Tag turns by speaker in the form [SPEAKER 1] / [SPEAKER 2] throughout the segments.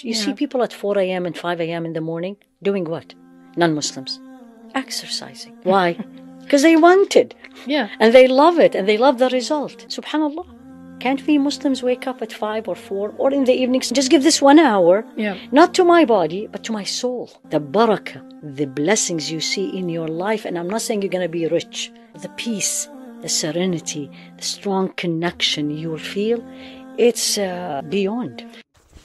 [SPEAKER 1] You see people at 4 a.m. and 5 a.m. in the morning doing what? Non-Muslims. Exercising. Why? Because they want it.
[SPEAKER 2] Yeah.
[SPEAKER 1] And they love it. And they love the result. Subhanallah. Can't we Muslims wake up at 5 or 4 or in the evenings? Just give this 1 hour.
[SPEAKER 2] Yeah.
[SPEAKER 1] Not to my body, but to my soul. The barakah, the blessings you see in your life. And I'm not saying you're going to be rich. The peace, the serenity, the strong connection you will feel. It's beyond.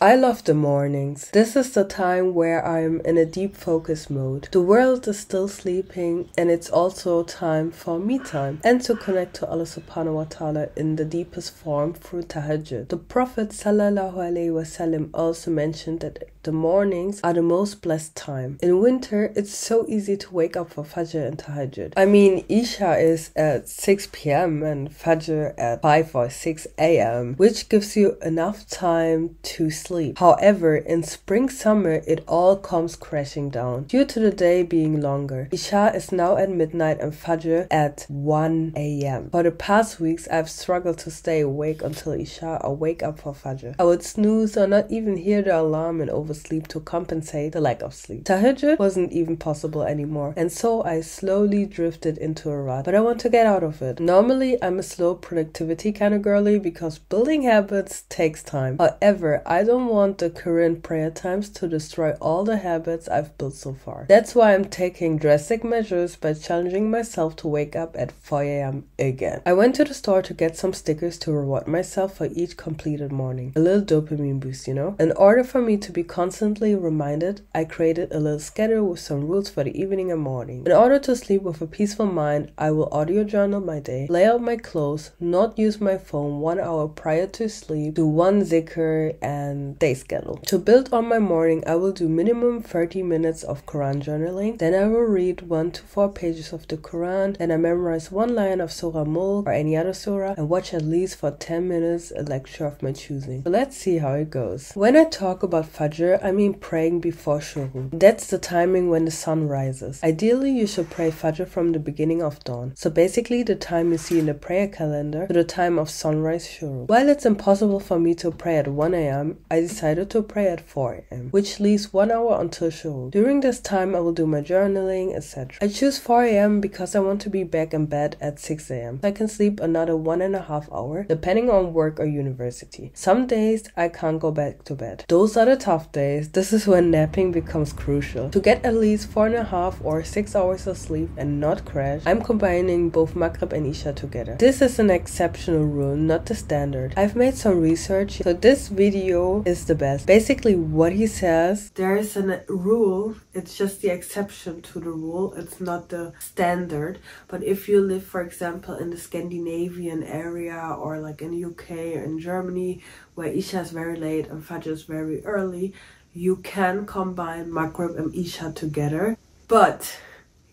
[SPEAKER 3] I love the mornings. This is the time where I'm in a deep focus mode. The world is still sleeping and it's also time for me time and to connect to Allah subhanahu wa ta'ala in the deepest form through tahajjud. The Prophet sallallahu alaihi wasallam also mentioned that the mornings are the most blessed time. In winter, it's so easy to wake up for Fajr and tahajjud. I mean, Isha is at 6 p.m. and Fajr at 5 or 6 a.m., which gives you enough time to sleep. However, in spring, summer, it all comes crashing down due to the day being longer. Isha is now at midnight and Fajr at 1 a.m. For the past weeks, I've struggled to stay awake until Isha or wake up for Fajr. I would snooze or not even hear the alarm and oversleep to compensate the lack of sleep. Tahajjud wasn't even possible anymore, and so I slowly drifted into a rut, but I want to get out of it. Normally, I'm a slow productivity kind of girly because building habits takes time. However, I don't want the current prayer times to destroy all the habits I've built so far. That's why I'm taking drastic measures by challenging myself to wake up at 4 a.m. again. I went to the store to get some stickers to reward myself for each completed morning. A little dopamine boost, you know? In order for me to be constantly reminded, I created a little schedule with some rules for the evening and morning. In order to sleep with a peaceful mind, I will audio journal my day, lay out my clothes, not use my phone 1 hour prior to sleep, do one zikr and day schedule. To build on my morning, I will do minimum 30 minutes of Quran journaling, then I will read 1 to 4 pages of the Quran, then I memorize one line of Surah Mulk or any other surah, and watch at least for 10 minutes a lecture of my choosing. So let's see how it goes. When I talk about Fajr, I mean praying before shuruq. That's the timing when the sun rises. Ideally, you should pray Fajr from the beginning of dawn. So basically the time you see in the prayer calendar to the time of sunrise shuruq. While it's impossible for me to pray at 1 a.m., I decided to pray at 4 a.m., which leaves 1 hour until shuruq. During this time, I will do my journaling, etc. I choose 4 a.m. because I want to be back in bed at 6 a.m. I can sleep another 1.5 hours, depending on work or university. Some days, I can't go back to bed. Those are the tough days. This is when napping becomes crucial. To get at least 4.5 or 6 hours of sleep and not crash, I'm combining both Maghrib and Isha together. This is an exceptional rule, not the standard. I've made some research, so this video is the best. Basically, what he says, there is a rule, it's just the exception to the rule, it's not the standard. But if you live, for example, in the Scandinavian area or like in the UK or in Germany, where Isha is very late and Fajr is very early, you can combine Maghrib and Isha together, but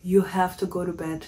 [SPEAKER 3] you have to go to bed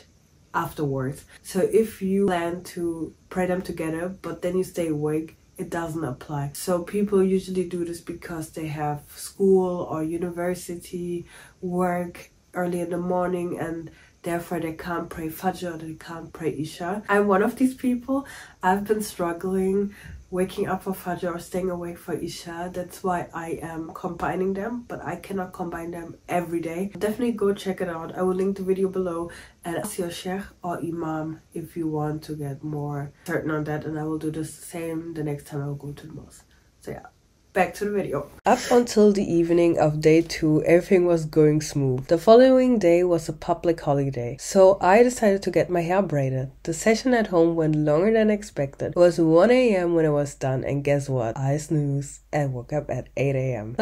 [SPEAKER 3] afterwards. So if you plan to pray them together, but then you stay awake, it doesn't apply. So people usually do this because they have school or university, work early in the morning, and therefore they can't pray Fajr or they can't pray Isha. I'm one of these people. I've been struggling waking up for Fajr or staying awake for Isha. That's why I am combining them, but I cannot combine them every day. Definitely go check it out. I will link the video below, and ask your sheikh or imam if you want to get more certain on that, and I will do the same the next time I will go to the mosque. So yeah. Back to the video. Up until the evening of day 2, everything was going smooth. The following day was a public holiday, so I decided to get my hair braided. The session at home went longer than expected. It was 1 a.m. when I was done, and guess what? I snoozed and woke up at 8 a.m.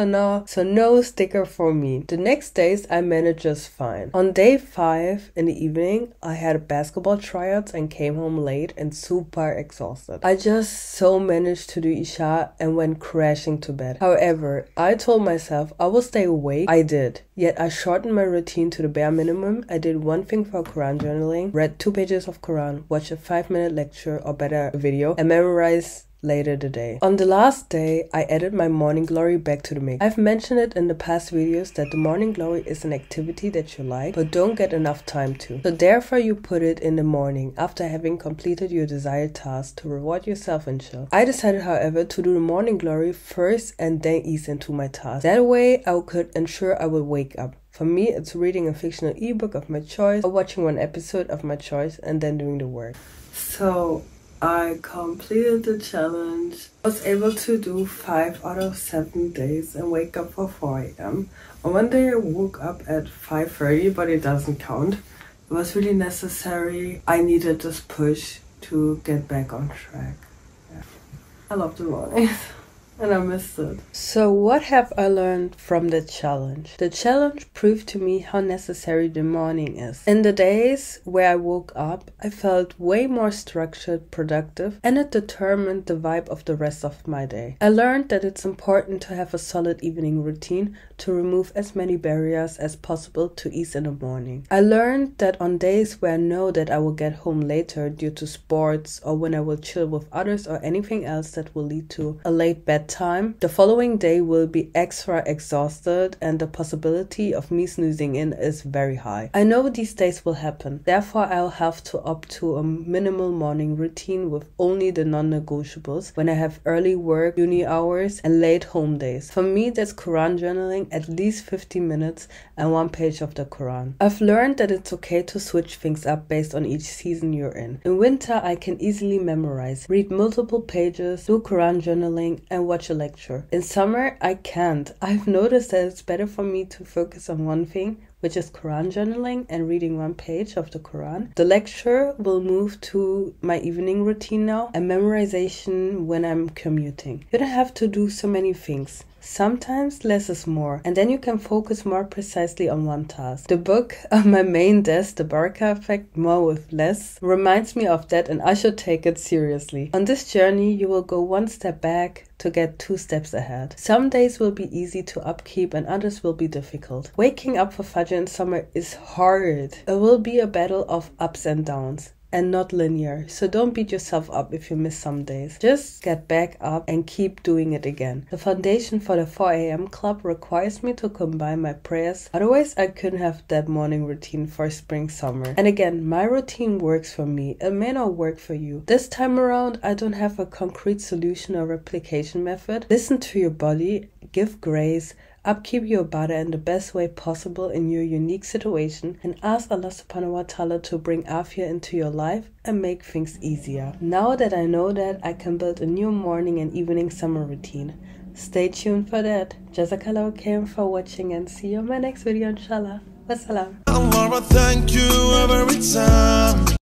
[SPEAKER 3] So no sticker for me. The next days I managed just fine. On day 5 in the evening, I had basketball tryouts and came home late and super exhausted. I just so managed to do Isha and went crashing to bed. However, I told myself I will stay awake. I did. Yet I shortened my routine to the bare minimum. I did one thing for Quran journaling, read 2 pages of Quran, watched a 5-minute lecture or better a video, and memorized later today. On the last day, I added my morning glory back to the mix. I've mentioned it in the past videos that the morning glory is an activity that you like but don't get enough time to. So therefore you put it in the morning after having completed your desired task to reward yourself and chill. I decided, however, to do the morning glory first and then ease into my task. That way I could ensure I would wake up. For me, it's reading a fictional ebook of my choice or watching one episode of my choice and then doing the work. So I completed the challenge. I was able to do 5 out of 7 days and wake up for 4 a.m. On one day I woke up at 5:30, but it doesn't count. It was really necessary. I needed this push to get back on track. Yeah. I love the mornings. And I missed it. So what have I learned from the challenge? The challenge proved to me how necessary the morning is. In the days where I woke up, I felt way more structured, productive, and it determined the vibe of the rest of my day. I learned that it's important to have a solid evening routine to remove as many barriers as possible to ease in the morning. I learned that on days where I know that I will get home later due to sports or when I will chill with others or anything else that will lead to a late bedtime, the following day will be extra exhausted and the possibility of me snoozing in is very high. I know these days will happen, therefore I'll have to opt to a minimal morning routine with only the non-negotiables when I have early work, uni hours and late home days. For me that's Quran journaling at least 15 minutes and 1 page of the Quran. I've learned that it's okay to switch things up based on each season you're in. In winter I can easily memorize, read multiple pages, do Quran journaling and watch a lecture. In summer I can't. I've noticed that it's better for me to focus on one thing, which is Quran journaling and reading 1 page of the Quran. The lecture will move to my evening routine now and memorization when I'm commuting. You don't have to do so many things. Sometimes less is more, and then you can focus more precisely on one task. The book on my main desk, The Baraka Effect, More with Less, reminds me of that and I should take it seriously. On this journey, you will go 1 step back to get 2 steps ahead. Some days will be easy to upkeep and others will be difficult. Waking up for Fajr in summer is hard. It will be a battle of ups and downs. And not linear, so don't beat yourself up if you miss some days. Just get back up and keep doing it again. The foundation for the 4 a.m. club requires me to combine my prayers, otherwise I couldn't have that morning routine for spring summer. And again, my routine works for me, it may not work for you. This time around I don't have a concrete solution or replication method. Listen to your body, give grace, upkeep your ibadah in the best way possible in your unique situation and ask Allah subhanahu wa ta'ala to bring afiyah into your life and make things easier. Now that I know that, I can build a new morning and evening summer routine. Stay tuned for that. Jazakallah khairan for watching and see you in my next video inshallah. Wassalam.
[SPEAKER 2] Allah, I thank you every time.